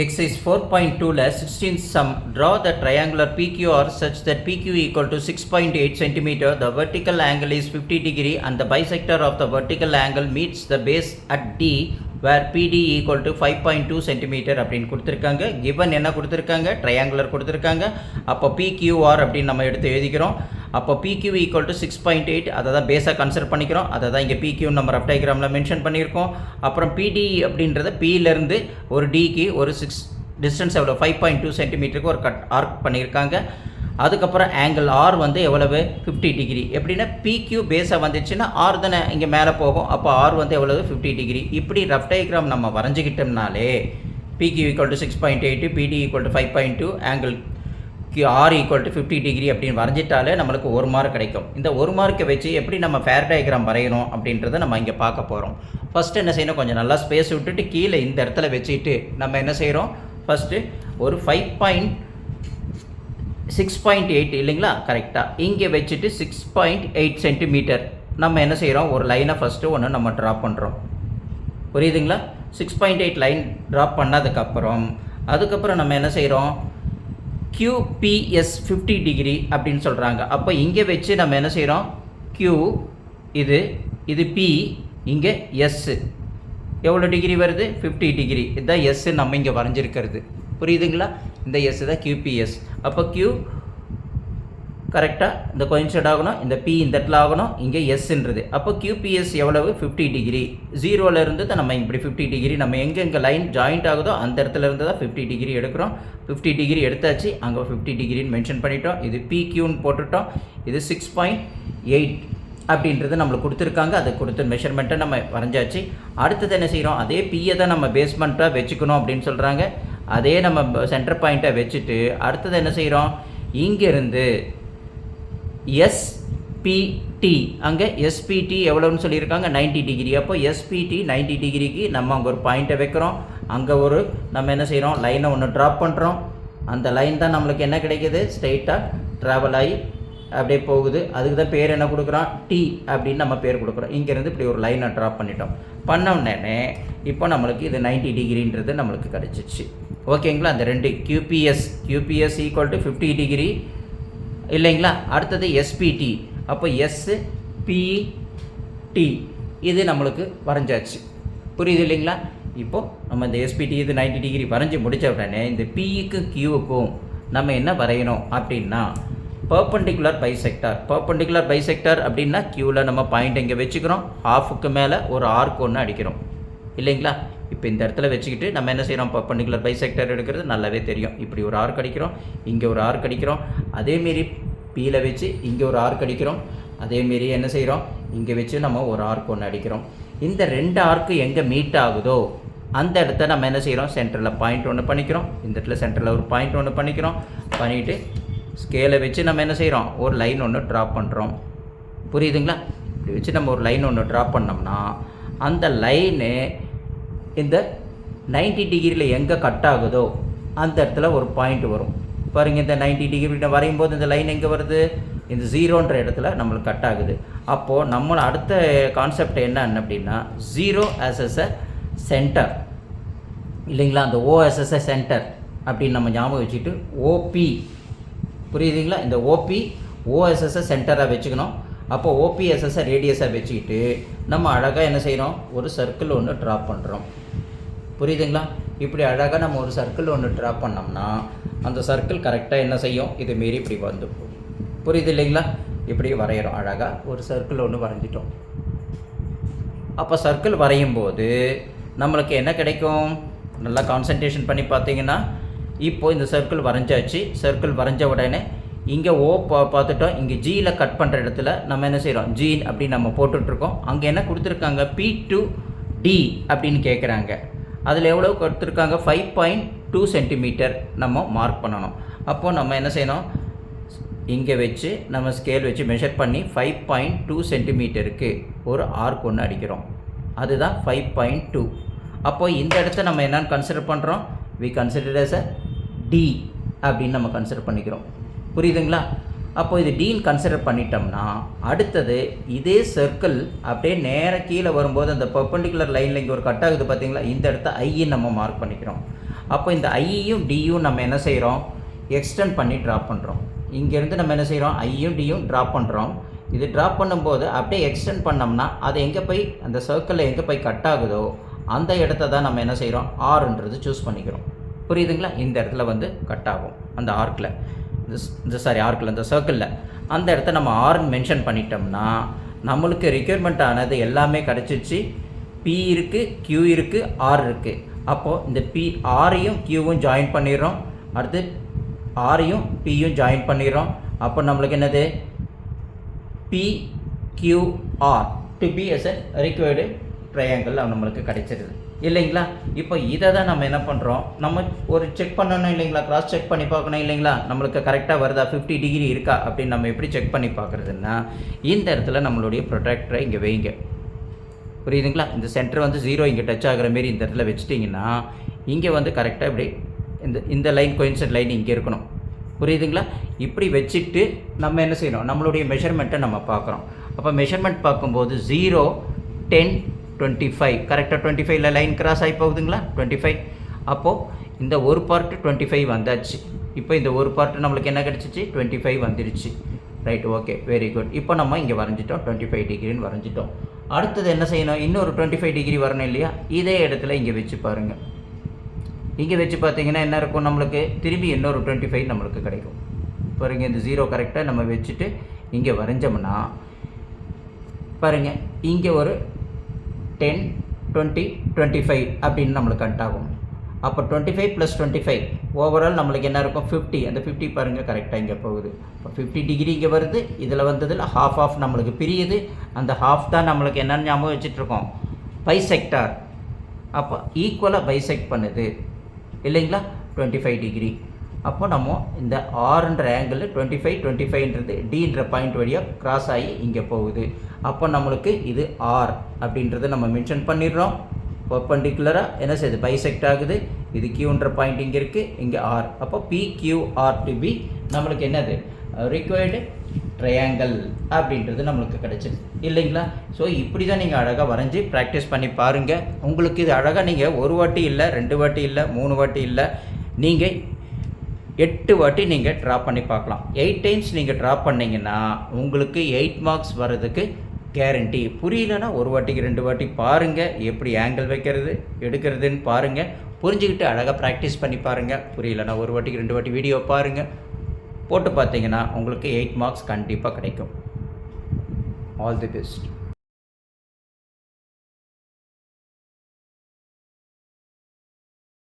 Exercise 4.2 16th sum. Draw the triangular PQR such that PQ equal to 6.8 cm. The vertical angle is 50 degree and the bisector of the vertical angle meets the base at D where PD equal to 5.2 cm அப்படின்னு கொடுத்துருக்காங்க. given என்ன கொடுத்துருக்காங்க, triangular கொடுத்துருக்காங்க. அப்போ PQR அப்படின்னு நம்ம எடுத்து எழுதிக்கிறோம். அப்போ PQ equal to 6.8 அதை தான் பேஸாக கன்சிடர் பண்ணிக்கிறோம். அதை தான் இங்கே PQ நம்ம ரஃப் டயக்ராமில் மென்ஷன் பண்ணியிருக்கோம். அப்புறம் PD அப்படின்றத Pலேருந்து ஒரு Dக்கு ஒரு டிஸ்டன்ஸ் எவ்வளோ 5.2 சென்டிமீட்டருக்கு ஒரு ஆர்க் பண்ணியிருக்காங்க. அதுக்கப்புறம் ஆங்கிள் ஆர் வந்து எவ்வளவு 50 டிகிரி. எப்படின்னா PQ பேஸாக வந்துச்சுன்னா ஆர் தானே இங்கே மேலே போகும். அப்போ ஆர் வந்து எவ்வளவு 50 டிகிரி. இப்படி ரஃப் டயக்ராம் நம்ம வரைஞ்சிக்கிட்டோம்னாலே PQ equal to 6.8 PD equal to 5.2 angle R equal to 50 degree அப்படின்னு வரைஞ்சிட்டாலே நம்மளுக்கு ஒரு மார்க் கிடைக்கும். இந்த ஒரு மார்க்கை வச்சு எப்படி நம்ம ஃபேர் டயக்ராம் வரையணும் அப்படின்றத நம்ம இங்கே பார்க்க போகிறோம். ஃபஸ்ட்டு என்ன செய்யணும், கொஞ்சம் நல்லா ஸ்பேஸ் விட்டுட்டு கீழே இந்த இடத்துல வச்சுட்டு நம்ம என்ன செய்கிறோம், ஃபஸ்ட்டு ஒரு 6.8 இல்லைங்களா, கரெக்டாக இங்கே வச்சுட்டு 6.8 சென்டிமீட்டர் நம்ம என்ன செய்கிறோம், ஒரு லைனை ஃபஸ்ட்டு ஒன்று நம்ம ட்ராப் பண்ணுறோம். புரியுதுங்களா? 6.8 லைன் ட்ராப் பண்ணதுக்கப்புறம் அதுக்கப்புறம் நம்ம என்ன செய்கிறோம், QPS 50 டிகிரி அப்படின்னு சொல்கிறாங்க. அப்போ இங்கே வச்சு நம்ம என்ன செய்கிறோம், Q இது P, இங்கே S எவ்வளோ டிகிரி வருது 50 டிகிரி. இதுதான் S நம்ம இங்கே வரைஞ்சிருக்கிறது. புரியுதுங்களா? இந்த S தான் QPS. அப்போ Q கரெக்டாக இந்த கோயின்சைட் ஆகணும், இந்த P இந்த இடத்துல ஆகணும், இங்கே Sன்றது. அப்போ QPS எவ்வளவு 50 டிகிரி. ஜீரோலேருந்து தான் நம்ம இப்படி 50 டிகிரி நம்ம எங்கே லைன் ஜாயிண்ட் ஆகுதோ அந்த இடத்துல இருந்து தான் 50 டிகிரி எடுக்கிறோம். 50 டிகிரி எடுத்தாச்சு, அங்கே 50 டிகிரின்னு மென்ஷன் பண்ணிட்டோம். இது PQன்னு போட்டுட்டோம். இது 6.8 அப்படின்றது நம்மளுக்கு கொடுத்துருக்காங்க. அதை கொடுத்து மெஷர்மெண்ட்டை நம்ம வரைஞ்சாச்சு. அடுத்தது என்ன செய்கிறோம், அதே Pயை தான் நம்ம பேஸ்மெண்ட்டாக வச்சுக்கணும் அப்படின்னு சொல்கிறாங்க. அதே நம்ம சென்டர் பாயிண்ட்டை வச்சுட்டு அடுத்தது என்ன செய்கிறோம், இங்கேருந்து SPT, அங்கே SPT எவ்வளோன்னு சொல்லியிருக்காங்க 90 டிகிரி. அப்போ SPT 90 டிகிரிக்கு நம்ம அங்கே ஒரு பாயிண்ட்டை வைக்கிறோம். அங்கே ஒரு நம்ம என்ன செய்கிறோம், லைனை ஒன்று ட்ராப் பண்ணுறோம். அந்த லைன் தான் நம்மளுக்கு என்ன கிடைக்கிது, ஸ்ட்ரெயிட்டாக ட்ராவல் ஆகி அப்படியே போகுது. அதுக்கு தான் பேர் என்ன கொடுக்குறோம், T அப்படின்னு நம்ம பேர் கொடுக்குறோம். இங்கேருந்து இப்படி ஒரு லைனை ட்ராப் பண்ணிட்டோம். பண்ண உடனே இப்போ நம்மளுக்கு இது 90 டிகிரின்றது நம்மளுக்கு கிடச்சிச்சு. ஓகேங்களா? அந்த ரெண்டு QPS ஈக்குவல் டு 50 டிகிரி இல்லைங்களா. அடுத்தது SPT. அப்போ SPT இது நம்மளுக்கு வரைஞ்சாச்சு. புரியுது இல்லைங்களா? இப்போது நம்ம இந்த SPT இது 90 டிகிரி வரைஞ்சி முடித்த உடனே இந்த Pக்கும் Qவுக்கும் நம்ம என்ன வரையணும் அப்படின்னா பர்பண்டிகுலர் பைசெக்டார் அப்படின்னா Qவில் நம்ம பாயிண்ட் இங்கே வச்சுக்கிறோம். ஹாஃபுக்கு மேலே ஒரு ஆர்க் ஒன்று அடிக்கிறோம் இல்லைங்களா. இப்போ இந்த இடத்துல வச்சுக்கிட்டு நம்ம என்ன செய்கிறோம், பர்பண்டிகுலர் பைசெக்டர் எடுக்கிறது நல்லாவே தெரியும். இப்படி ஒரு ஆர்க் அடிக்கிறோம், இங்கே ஒரு ஆர்க் அடிக்கிறோம். அதேமாரி Pயில் வச்சு இங்கே ஒரு ஆர்க் அடிக்கிறோம். அதேமாரி என்ன செய்கிறோம், இங்கே வச்சு நம்ம ஒரு ஆர்க் ஒன்று அடிக்கிறோம். இந்த ரெண்டு ஆர்க்கு எங்கே மீட் ஆகுதோ அந்த இடத்த நம்ம என்ன செய்கிறோம், சென்டரில் பாயிண்ட் ஒன்று பண்ணிக்கிறோம். இந்த இடத்துல சென்டரில் ஒரு பாயிண்ட் ஒன்று பண்ணிக்கிறோம். பண்ணிவிட்டு ஸ்கேலை வச்சு நம்ம என்ன செய்கிறோம், ஒரு லைன் ஒன்று ட்ராப் பண்ணுறோம். புரியுதுங்களா? இப்படி வச்சு நம்ம ஒரு லைன் ஒன்று ட்ராப் பண்ணோம்னா அந்த லைனு இந்த 90 டிகிரியில் எங்கே கட் ஆகுதோ அந்த இடத்துல ஒரு பாயிண்ட் வரும். பாருங்கள், இந்த 90 டிகிரி வரையும் போது இந்த லைன் எங்கே வருது, இந்த 0ன்ற இடத்துல நம்மளுக்கு கட் ஆகுது. அப்போது நம்ம அடுத்த கான்செப்ட் என்ன அப்படின்னா 0 as a சென்டர் இல்லைங்களா. அந்த O as a சென்டர் அப்படின்னு நம்ம ஞாபகம் வச்சுட்டு OP, புரியுதுங்களா, இந்த O as a சென்டராக வச்சுக்கணும். அப்போ OP as a ரேடியஸாக வச்சுக்கிட்டு நம்ம அழகாக என்ன செய்கிறோம், ஒரு சர்க்கிள் ஒன்று ட்ராப் பண்ணுறோம். புரியுதுங்களா? இப்படி அழகாக நம்ம ஒரு சர்க்கிள் ஒன்று ட்ராப் பண்ணோம்னா அந்த சர்க்கிள் கரெக்டாக என்ன செய்யும், இதுமாரி இப்படி வந்து புரியுது இல்லைங்களா. இப்படி வரைகிறோம், அழகாக ஒரு சர்க்கிள் ஒன்று வரைஞ்சிட்டோம். அப்போ சர்க்கிள் வரையும் போது நம்மளுக்கு என்ன கிடைக்கும், நல்லா கான்சன்ட்ரேஷன் பண்ணி பார்த்தீங்கன்னா இப்போது இந்த சர்க்கிள் வரைஞ்சாச்சு. சர்க்கிள் வரைஞ்ச உடனே இங்கே O பார்த்துட்டோம். இங்கே Gயில் கட் பண்ணுற இடத்துல நம்ம என்ன செய்கிறோம், G அப்படின்னு நம்ம போட்டுட்ருக்கோம். அங்கே என்ன கொடுத்துருக்காங்க, P to D அப்படின்னு கேட்குறாங்க. அதில் எவ்வளோ கொடுத்துருக்காங்க, 5.2 சென்டிமீட்டர் நம்ம மார்க் பண்ணணும். அப்போது நம்ம என்ன செய்யணும், இங்கே வச்சு நம்ம ஸ்கேல் வச்சு மெஷர் பண்ணி 5.2 சென்டிமீட்டருக்கு ஒரு ஆர்க் ஒன்று அடிக்கிறோம். அதுதான் 5.2. அப்போது இந்த இடத்த நம்ம என்னென்னு கன்சிடர் பண்ணுறோம், we consider as a D அப்படின்னு நம்ம கன்சிடர் பண்ணிக்கிறோம். புரியுதுங்களா? அப்போ இது டீன் கன்சிடர் பண்ணிட்டோம்னா அடுத்தது இதே சர்க்கிள் அப்படியே நேராக கீழே வரும்போது அந்த பர்பண்டிகுலர் லைனில் இங்கே ஒரு கட் ஆகுது பார்த்தீங்களா, இந்த இடத்த ஐன்னு நம்ம மார்க் பண்ணிக்கிறோம். அப்போ இந்த ஐயும் டியும் நம்ம என்ன செய்கிறோம், எக்ஸ்டெண்ட் பண்ணி ட்ராப் பண்ணுறோம். இங்கேருந்து நம்ம என்ன செய்கிறோம், ஐயும் டியும் ட்ராப் பண்ணுறோம். இது ட்ராப் பண்ணும்போது அப்படியே எக்ஸ்டெண்ட் பண்ணோம்னா அது எங்கே போய் அந்த சர்க்கிளில் எங்கே போய் கட் ஆகுதோ அந்த இடத்த தான் நம்ம என்ன செய்கிறோம், ஆர்ன்றது சூஸ் பண்ணிக்கிறோம். புரியுதுங்களா? இந்த இடத்துல வந்து கட் ஆகும் அந்த ஆர்க்கில், ஆர்க்கில் இந்த சர்க்கிளில் அந்த இடத்த நம்ம ஆர்ன்னு மென்ஷன் பண்ணிட்டோம்னா நம்மளுக்கு ரெக்யர்மெண்ட் ஆனது எல்லாமே கிடச்சிச்சு. பி இருக்குது, கியூ இருக்குது, ஆர் இருக்குது. அப்போது இந்த பி ஆரையும் கியூவும் ஜாயின் பண்ணிடுறோம். அடுத்து ஆரையும் பியும் ஜாயின் பண்ணிடுறோம். அப்போ நம்மளுக்கு என்னது, PQR to P S a required triangle நம்மளுக்கு கிடைச்சிருது இல்லைங்களா? இப்போ இதை தான் நம்ம என்ன பண்ணுறோம், நம்ம ஒரு செக் பண்ணணும் இல்லைங்களா, கிராஸ் செக் பண்ணி பார்க்கணும் இல்லைங்களா, நம்மளுக்கு கரெக்டாக வருதா, 50 டிகிரி இருக்கா அப்படின்னு நம்ம எப்படி செக் பண்ணி பார்க்குறதுன்னா இந்த இடத்துல நம்மளுடைய ப்ரொடக்டரை இங்கே வைங்க. புரியுதுங்களா? இந்த சென்டர் வந்து 0 இங்கே டச் ஆகிற மாரி இந்த இடத்துல வச்சுட்டிங்கன்னா இங்கே வந்து கரெக்டாக இப்படி இந்த லைன் கோயின்சைட் லைன் இங்கே இருக்கணும். புரியுதுங்களா? இப்படி வச்சுட்டு நம்ம என்ன செய்யணும், நம்மளுடைய மெஷர்மெண்ட்டை நம்ம பார்க்குறோம். அப்போ மெஷர்மெண்ட் பார்க்கும்போது 0, 10, 25 கரெக்டாக 25ல் லைன் கிராஸ் ஆகி போகுதுங்களா, 25. அப்போது இந்த ஒரு பார்ட்டு 25 வந்தாச்சு. இப்போ இந்த ஒரு பார்ட்டு நம்மளுக்கு என்ன கிடச்சிச்சு, 25 வந்துடுச்சு. Right, okay, very good. இப்போ நம்ம இங்கே வரைஞ்சிட்டோம், 25 டிகிரின்னு வரைஞ்சிட்டோம். அடுத்தது என்ன செய்யணும், இன்னொரு 25 டிகிரி வரணும் இல்லையா, இதே இடத்துல இங்கே வச்சு பாருங்கள். இங்கே வச்சு பார்த்தீங்கன்னா என்ன இருக்கும், நம்மளுக்கு திரும்பி இன்னொரு 25 நம்மளுக்கு கிடைக்கும். பாருங்கள், இந்த 0 கரெக்டாக நம்ம வச்சுட்டு இங்கே வரைஞ்சோம்னா பாருங்கள், இங்கே ஒரு 10, 20, 25 அப்படின்னு நம்மளுக்கு கட் ஆகும். அப்போ 25 + 25 ஓவரால் நம்மளுக்கு என்ன இருக்கும், 50. அந்த 50 பாருங்கள் கரெக்டாக இங்கே போகுது. இப்போ 50 டிகிரி இங்கே வருது. இதில் வந்ததில் ஹாஃப் நம்மளுக்கு பிரியுது. அந்த ஹாஃப் தான் நம்மளுக்கு என்னென்னு ஞாபகம் வச்சுட்ருக்கோம், பைசெக்டார். அப்போ ஈக்குவலாக பைசெக்ட் பண்ணுது இல்லைங்களா, 25 டிகிரி. அப்போ நம்ம இந்த ஆர்ன்ற ஆங்கிள் 25, 25ன்றது டீன்ற பாயிண்ட் வழியாக கிராஸ் ஆகி இங்கே போகுது. அப்போ நம்மளுக்கு இது ஆர் அப்படின்றத நம்ம மென்ஷன் பண்ணிடுறோம். பர்பண்டிகுலராக என்ன செய்யுது, பைசெக்ட் ஆகுது. இது கியூன்ற பாயிண்ட் இங்கே இருக்குது, இங்கே ஆர். அப்போ PQR டு பி நம்மளுக்கு என்னது, ரிக்வயர்டு ட்ரையாங்கிள் அப்படின்றது நம்மளுக்கு கிடச்சிது இல்லைங்களா? ஸோ இப்படி தான் நீங்கள் அழகாக வரைஞ்சி ப்ராக்டிஸ் பண்ணி பாருங்கள். உங்களுக்கு இது அழகாக நீங்கள் ஒரு வாட்டி இல்லை, 2 வாட்டி இல்லை, 3 வாட்டி இல்லை, நீங்கள் 8 வாட்டி நீங்கள் ட்ரா பண்ணி பார்க்கலாம். 8 டைம்ஸ் நீங்கள் ட்ரா பண்ணிங்கன்னா உங்களுக்கு 8 மார்க்ஸ் வர்றதுக்கு கேரண்டி. புரியலன்னா ஒரு வாட்டிக்கு 2 வாட்டி பாருங்கள், எப்படி ஆங்கிள் வைக்கிறது எடுக்கிறதுன்னு பாருங்கள். புரிஞ்சுக்கிட்டு அழகாக ப்ராக்டிஸ் பண்ணி பாருங்கள். புரியலன்னா ஒரு வாட்டிக்கு 2 வாட்டி வீடியோ பாருங்கள், போட்டு பார்த்தீங்கன்னா உங்களுக்கு 8 மார்க்ஸ் கண்டிப்பாக கிடைக்கும். All the best.